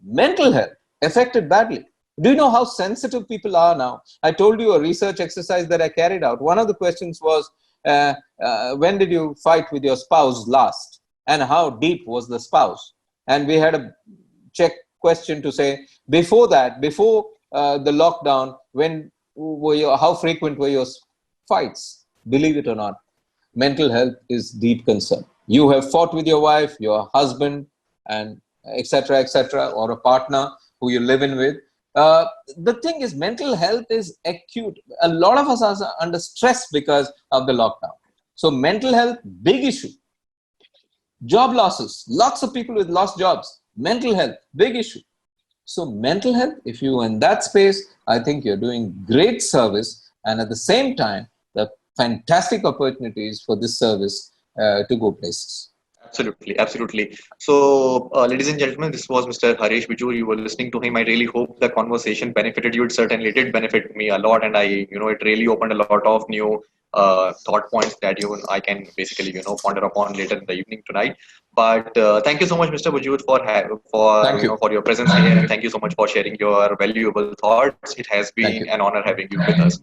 Speaker 2: mental health affected badly. Do you know how sensitive people are now? I told you a research exercise that I carried out. One of the questions was, when did you fight with your spouse last? And how deep was the spouse? And we had a check question to say, before that, before the lockdown, how frequent were your fights? Believe it or not, mental health is deep concern. You have fought with your wife, your husband, and etc., or a partner who you live in with. The thing is, mental health is acute. A lot of us are under stress because of the lockdown. So mental health, big issue. Job losses, lots of people with lost jobs. Mental health, big issue. So mental health, if you're in that space, I think you're doing great service. And at the same time, there are fantastic opportunities for this service to go places.
Speaker 1: Absolutely, absolutely. So, ladies and gentlemen, this was Mr. Harish Bijoor. You were listening to him. I really hope the conversation benefited you. It certainly did benefit me a lot, and it really opened a lot of new thought points that I can basically, ponder upon later in the evening tonight. But thank you so much, Mr. Bijoor,
Speaker 2: Thank you.
Speaker 1: for your presence here, and thank you so much for sharing your valuable thoughts. It has been
Speaker 2: Thank
Speaker 1: an
Speaker 2: you.
Speaker 1: honor having you with us.